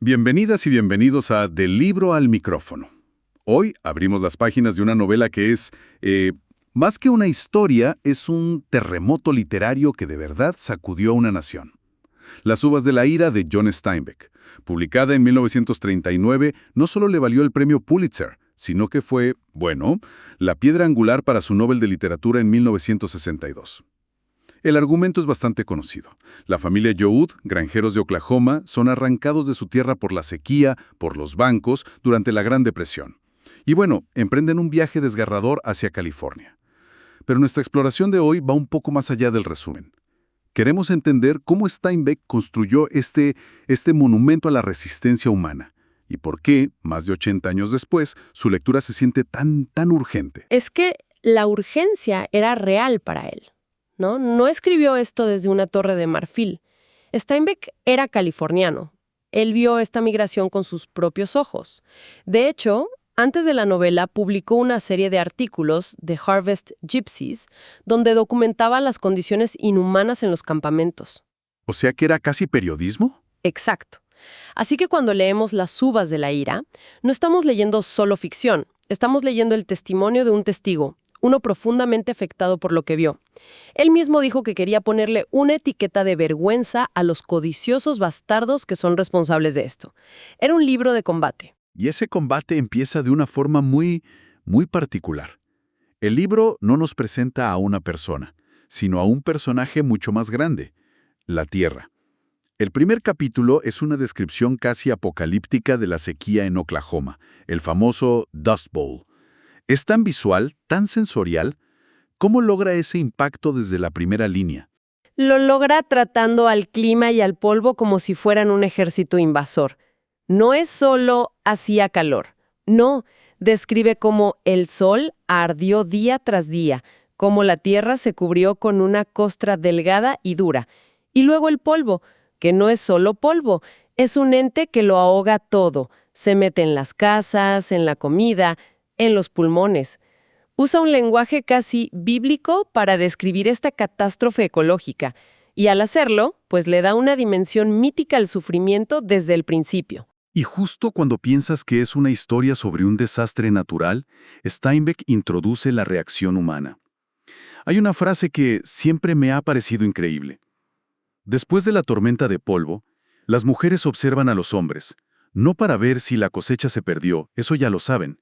Bienvenidas y bienvenidos a Del libro al micrófono. Hoy abrimos las páginas de una novela que es, más que una historia, es un terremoto literario que de verdad sacudió a una nación. Las uvas de la ira de John Steinbeck, publicada en 1939, no solo le valió el premio Pulitzer, sino que fue, bueno, la piedra angular para su Nobel de Literatura en 1962. El argumento es bastante conocido. La familia Youde, granjeros de Oklahoma, son arrancados de su tierra por la sequía, por los bancos, durante la Gran Depresión. Y bueno, emprenden un viaje desgarrador hacia California. Pero nuestra exploración de hoy va un poco más allá del resumen. Queremos entender cómo Steinbeck construyó este monumento a la resistencia humana y por qué, más de 80 años después, su lectura se siente tan urgente. Es que la urgencia era real para él, ¿no? No escribió esto desde una torre de marfil. Steinbeck era californiano. Él vio esta migración con sus propios ojos. De hecho, antes de la novela publicó una serie de artículos de Harvest Gypsies donde documentaba las condiciones inhumanas en los campamentos. ¿O sea que era casi periodismo? Exacto. Así que cuando leemos Las uvas de la ira, no estamos leyendo solo ficción, estamos leyendo el testimonio de un testigo, uno profundamente afectado por lo que vio. Él mismo dijo que quería ponerle una etiqueta de vergüenza a los codiciosos bastardos que son responsables de esto. Era un libro de combate. Y ese combate empieza de una forma muy particular. El libro no nos presenta a una persona, sino a un personaje mucho más grande, la Tierra. El primer capítulo es una descripción casi apocalíptica de la sequía en Oklahoma, el famoso Dust Bowl. Es tan visual, tan sensorial. ¿Cómo logra ese impacto desde la primera línea? Lo logra tratando al clima y al polvo como si fueran un ejército invasor. No es solo hacía calor. No, describe cómo el sol ardió día tras día, cómo la tierra se cubrió con una costra delgada y dura. Y luego el polvo, que no es solo polvo, es un ente que lo ahoga todo. Se mete en las casas, en la comida, en los pulmones. Usa un lenguaje casi bíblico para describir esta catástrofe ecológica. Y al hacerlo, pues le da una dimensión mítica al sufrimiento desde el principio. Y justo cuando piensas que es una historia sobre un desastre natural, Steinbeck introduce la reacción humana. Hay una frase que siempre me ha parecido increíble. Después de la tormenta de polvo, las mujeres observan a los hombres, no para ver si la cosecha se perdió, eso ya lo saben.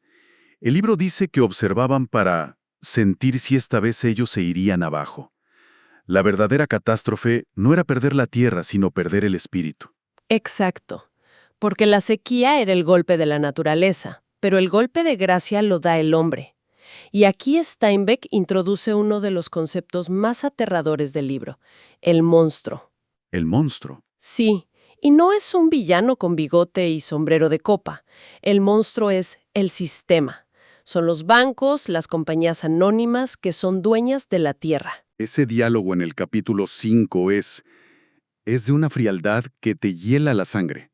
El libro dice que observaban para sentir si esta vez ellos se irían abajo. La verdadera catástrofe no era perder la tierra, sino perder el espíritu. Exacto. Porque la sequía era el golpe de la naturaleza, pero el golpe de gracia lo da el hombre. Y aquí Steinbeck introduce uno de los conceptos más aterradores del libro, el monstruo. ¿El monstruo? Sí, y no es un villano con bigote y sombrero de copa. El monstruo es el sistema. Son los bancos, las compañías anónimas que son dueñas de la tierra. Ese diálogo en el capítulo 5 es de una frialdad que te hiela la sangre.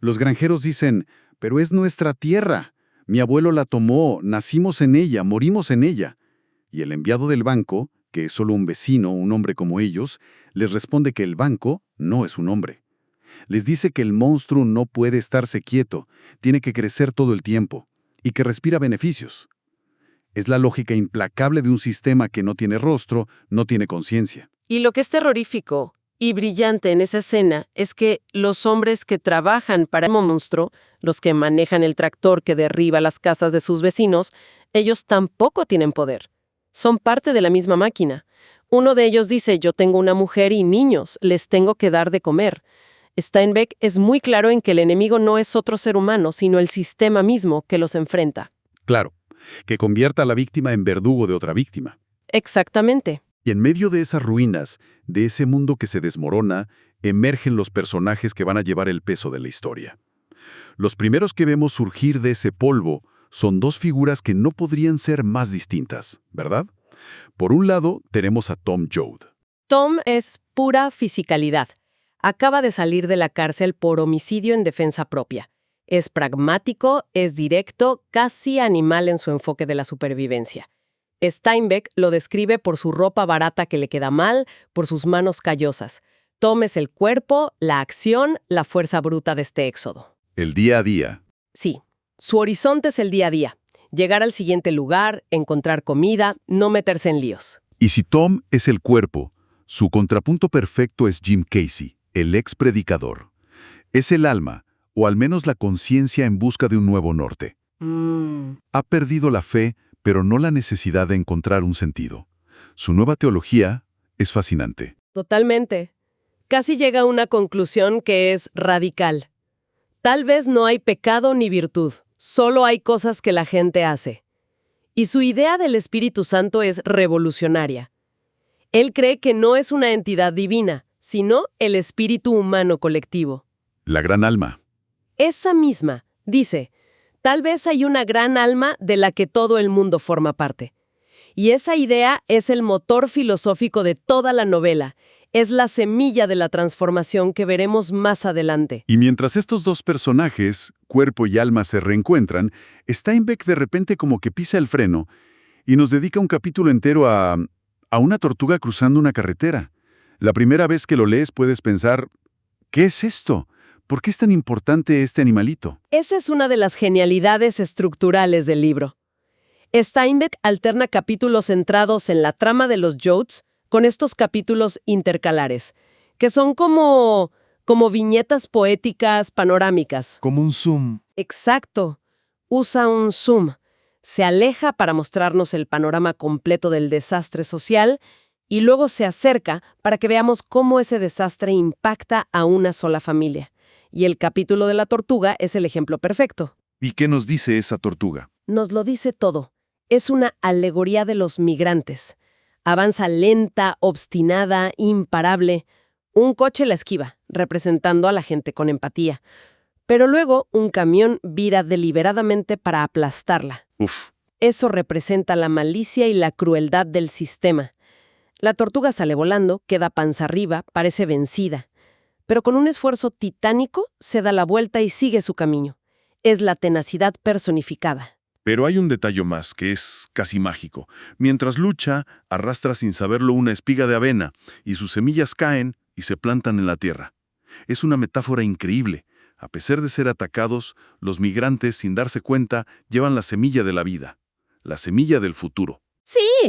Los granjeros dicen, pero es nuestra tierra. Mi abuelo la tomó, nacimos en ella, morimos en ella. Y el enviado del banco, que es solo un vecino, un hombre como ellos, les responde que el banco no es un hombre. Les dice que el monstruo no puede estarse quieto, tiene que crecer todo el tiempo, y que respira beneficios. Es la lógica implacable de un sistema que no tiene rostro, no tiene conciencia. Y lo que es terrorífico y brillante en esa escena es que los hombres que trabajan para el monstruo, los que manejan el tractor que derriba las casas de sus vecinos, ellos tampoco tienen poder. Son parte de la misma máquina. Uno de ellos dice, yo tengo una mujer y niños, les tengo que dar de comer. Steinbeck es muy claro en que el enemigo no es otro ser humano, sino el sistema mismo que los enfrenta. Claro, que convierta a la víctima en verdugo de otra víctima. Exactamente. Y en medio de esas ruinas, de ese mundo que se desmorona, emergen los personajes que van a llevar el peso de la historia. Los primeros que vemos surgir de ese polvo son dos figuras que no podrían ser más distintas, ¿verdad? Por un lado, tenemos a Tom Joad. Tom es pura fisicalidad. Acaba de salir de la cárcel por homicidio en defensa propia. Es pragmático, es directo, casi animal en su enfoque de la supervivencia. Steinbeck lo describe por su ropa barata que le queda mal, por sus manos callosas. Tom es el cuerpo, la acción, la fuerza bruta de este éxodo. El día a día. Sí, su horizonte es el día a día. Llegar al siguiente lugar, encontrar comida, no meterse en líos. Y si Tom es el cuerpo, su contrapunto perfecto es Jim Casey, el ex predicador. Es el alma, o al menos la conciencia en busca de un nuevo norte. Ha perdido la fe, pero no la necesidad de encontrar un sentido. Su nueva teología es fascinante. Totalmente. Casi llega a una conclusión que es radical. Tal vez no hay pecado ni virtud, solo hay cosas que la gente hace. Y su idea del Espíritu Santo es revolucionaria. Él cree que no es una entidad divina, sino el espíritu humano colectivo. La gran alma. Esa misma, dice, tal vez hay una gran alma de la que todo el mundo forma parte. Y esa idea es el motor filosófico de toda la novela. Es la semilla de la transformación que veremos más adelante. Y mientras estos dos personajes, cuerpo y alma, se reencuentran, Steinbeck de repente como que pisa el freno y nos dedica un capítulo entero a una tortuga cruzando una carretera. La primera vez que lo lees puedes pensar, ¿qué es esto? ¿Por qué es tan importante este animalito? Esa es una de las genialidades estructurales del libro. Steinbeck alterna capítulos centrados en la trama de los Jodes con estos capítulos intercalares, que son como viñetas poéticas panorámicas. Como un zoom. Exacto. Usa un zoom. Se aleja para mostrarnos el panorama completo del desastre social y luego se acerca para que veamos cómo ese desastre impacta a una sola familia. Y el capítulo de la tortuga es el ejemplo perfecto. ¿Y qué nos dice esa tortuga? Nos lo dice todo. Es una alegoría de los migrantes. Avanza lenta, obstinada, imparable. Un coche la esquiva, representando a la gente con empatía. Pero luego un camión vira deliberadamente para aplastarla. Uf. Eso representa la malicia y la crueldad del sistema. La tortuga sale volando, queda panza arriba, parece vencida. Pero con un esfuerzo titánico se da la vuelta y sigue su camino. Es la tenacidad personificada. Pero hay un detalle más que es casi mágico. Mientras lucha, arrastra sin saberlo una espiga de avena y sus semillas caen y se plantan en la tierra. Es una metáfora increíble. A pesar de ser atacados, los migrantes, sin darse cuenta, llevan la semilla de la vida, la semilla del futuro.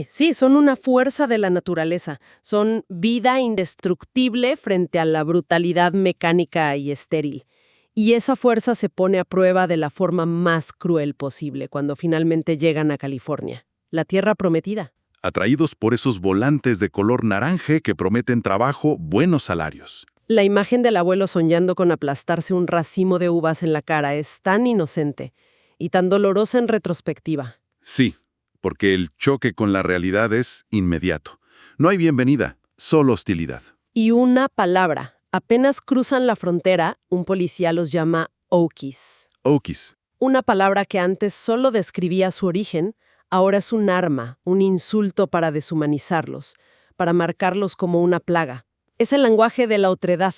Sí, son una fuerza de la naturaleza. Son vida indestructible frente a la brutalidad mecánica y estéril. Y esa fuerza se pone a prueba de la forma más cruel posible cuando finalmente llegan a California, la tierra prometida. Atraídos por esos volantes de color naranja que prometen trabajo, buenos salarios. La imagen del abuelo soñando con aplastarse un racimo de uvas en la cara es tan inocente y tan dolorosa en retrospectiva. Sí, porque el choque con la realidad es inmediato. No hay bienvenida, solo hostilidad. Y una palabra. Apenas cruzan la frontera, un policía los llama Okies. Okies. Una palabra que antes solo describía su origen, ahora es un arma, un insulto para deshumanizarlos, para marcarlos como una plaga. Es el lenguaje de la otredad.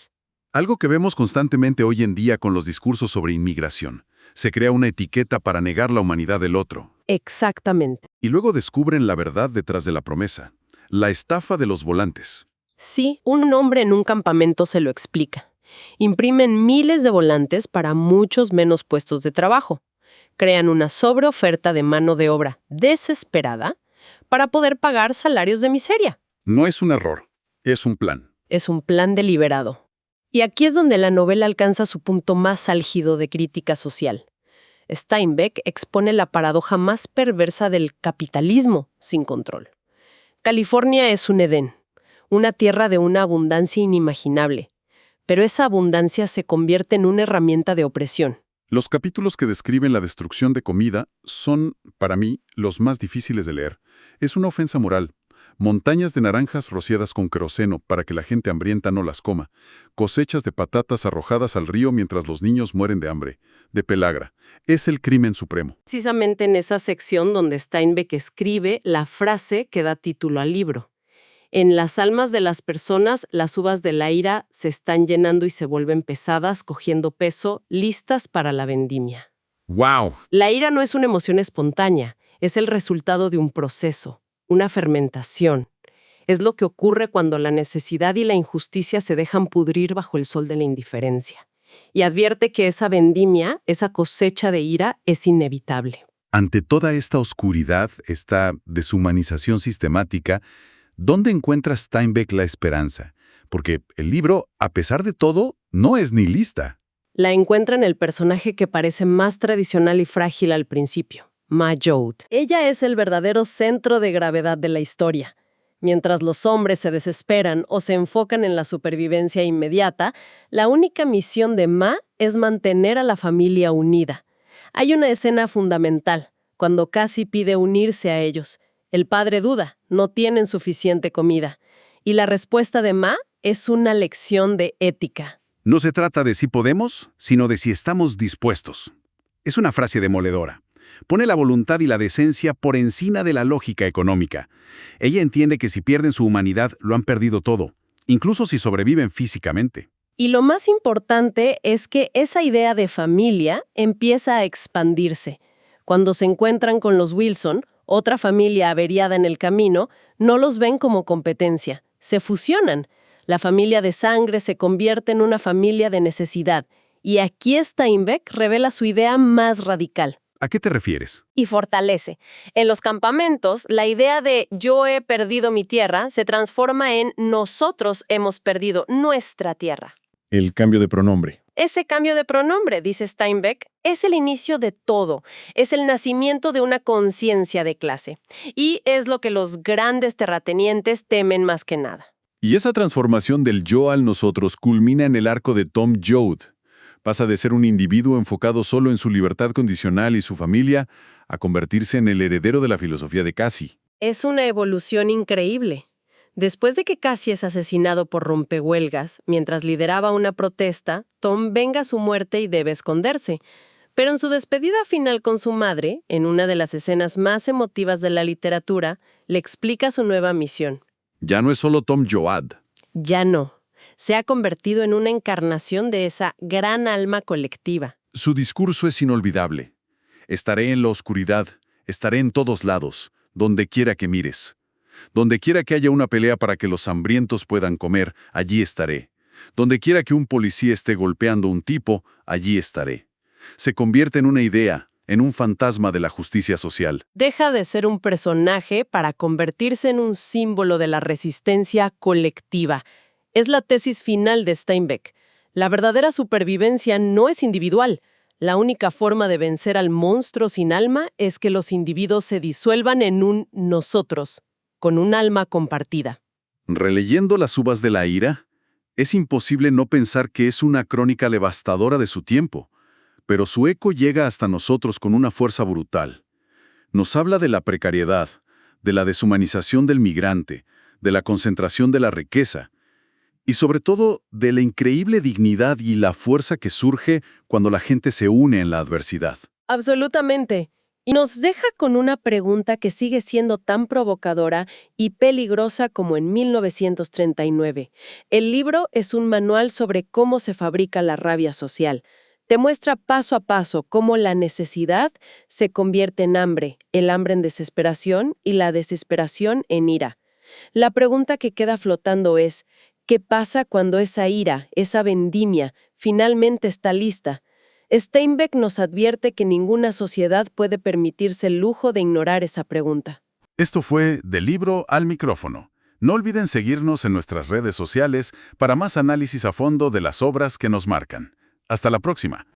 Algo que vemos constantemente hoy en día con los discursos sobre inmigración. Se crea una etiqueta para negar la humanidad del otro. Exactamente. Y luego descubren la verdad detrás de la promesa. La estafa de los volantes. Sí, un hombre en un campamento se lo explica. Imprimen miles de volantes para muchos menos puestos de trabajo. Crean una sobreoferta de mano de obra desesperada para poder pagar salarios de miseria. No es un error, es un plan. Es un plan deliberado. Y aquí es donde la novela alcanza su punto más álgido de crítica social. Steinbeck expone la paradoja más perversa del capitalismo sin control. California es un Edén, una tierra de una abundancia inimaginable, pero esa abundancia se convierte en una herramienta de opresión. Los capítulos que describen la destrucción de comida son, para mí, los más difíciles de leer. Es una ofensa moral. Montañas de naranjas rociadas con queroseno para que la gente hambrienta no las coma. Cosechas de patatas arrojadas al río mientras los niños mueren de hambre. De pelagra. Es el crimen supremo. Precisamente en esa sección donde Steinbeck escribe la frase que da título al libro. En las almas de las personas, las uvas de la ira se están llenando y se vuelven pesadas, cogiendo peso, listas para la vendimia. ¡Wow! La ira no es una emoción espontánea, es el resultado de un proceso, una fermentación. Es lo que ocurre cuando la necesidad y la injusticia se dejan pudrir bajo el sol de la indiferencia. y advierte que esa vendimia, esa cosecha de ira, es inevitable. Ante toda esta oscuridad, esta deshumanización sistemática, ¿dónde encuentra Steinbeck la esperanza? Porque el libro, a pesar de todo, no es nihilista. La encuentra en el personaje que parece más tradicional y frágil al principio, Ma Joad. Ella es el verdadero centro de gravedad de la historia. Mientras los hombres se desesperan o se enfocan en la supervivencia inmediata, la única misión de Ma es mantener a la familia unida. Hay una escena fundamental, cuando Cassie pide unirse a ellos. El padre duda, no tienen suficiente comida. Y la respuesta de Ma es una lección de ética. No se trata de si podemos, sino de si estamos dispuestos. Es una frase demoledora. Pone la voluntad y la decencia por encima de la lógica económica. Ella entiende que si pierden su humanidad, lo han perdido todo, incluso si sobreviven físicamente. Y lo más importante es que esa idea de familia empieza a expandirse. Cuando se encuentran con los Wilson, otra familia averiada en el camino, no los ven como competencia, se fusionan. La familia de sangre se convierte en una familia de necesidad. Y aquí Steinbeck revela su idea más radical. ¿A qué te refieres? Y fortalece. En los campamentos, la idea de yo he perdido mi tierra se transforma en nosotros hemos perdido nuestra tierra. El cambio de pronombre. Ese cambio de pronombre, dice Steinbeck, es el inicio de todo. Es el nacimiento de una conciencia de clase. Y es lo que los grandes terratenientes temen más que nada. Y esa transformación del yo al nosotros culmina en el arco de Tom Joad. Pasa de ser un individuo enfocado solo en su libertad condicional y su familia a convertirse en el heredero de la filosofía de Cassie. Es una evolución increíble. Después de que Cassie es asesinado por rompehuelgas, mientras lideraba una protesta, Tom venga su muerte y debe esconderse. Pero en su despedida final con su madre, en una de las escenas más emotivas de la literatura, le explica su nueva misión. Ya no es solo Tom Joad. Ya no. Se ha convertido en una encarnación de esa gran alma colectiva. Su discurso es inolvidable. Estaré en la oscuridad, estaré en todos lados, donde quiera que mires. Donde quiera que haya una pelea para que los hambrientos puedan comer, allí estaré. Donde quiera que un policía esté golpeando a un tipo, allí estaré. Se convierte en una idea, en un fantasma de la justicia social. Deja de ser un personaje para convertirse en un símbolo de la resistencia colectiva. Es la tesis final de Steinbeck. La verdadera supervivencia no es individual. La única forma de vencer al monstruo sin alma es que los individuos se disuelvan en un nosotros, con un alma compartida. Releyendo Las uvas de la ira, es imposible no pensar que es una crónica devastadora de su tiempo, pero su eco llega hasta nosotros con una fuerza brutal. Nos habla de la precariedad, de la deshumanización del migrante, de la concentración de la riqueza, y sobre todo de la increíble dignidad y la fuerza que surge cuando la gente se une en la adversidad. Absolutamente. Y nos deja con una pregunta que sigue siendo tan provocadora y peligrosa como en 1939. El libro es un manual sobre cómo se fabrica la rabia social. Te muestra paso a paso cómo la necesidad se convierte en hambre, el hambre en desesperación y la desesperación en ira. La pregunta que queda flotando es, ¿qué pasa cuando esa ira, esa vendimia, finalmente está lista? Steinbeck nos advierte que ninguna sociedad puede permitirse el lujo de ignorar esa pregunta. Esto fue Del libro al micrófono. No olviden seguirnos en nuestras redes sociales para más análisis a fondo de las obras que nos marcan. Hasta la próxima.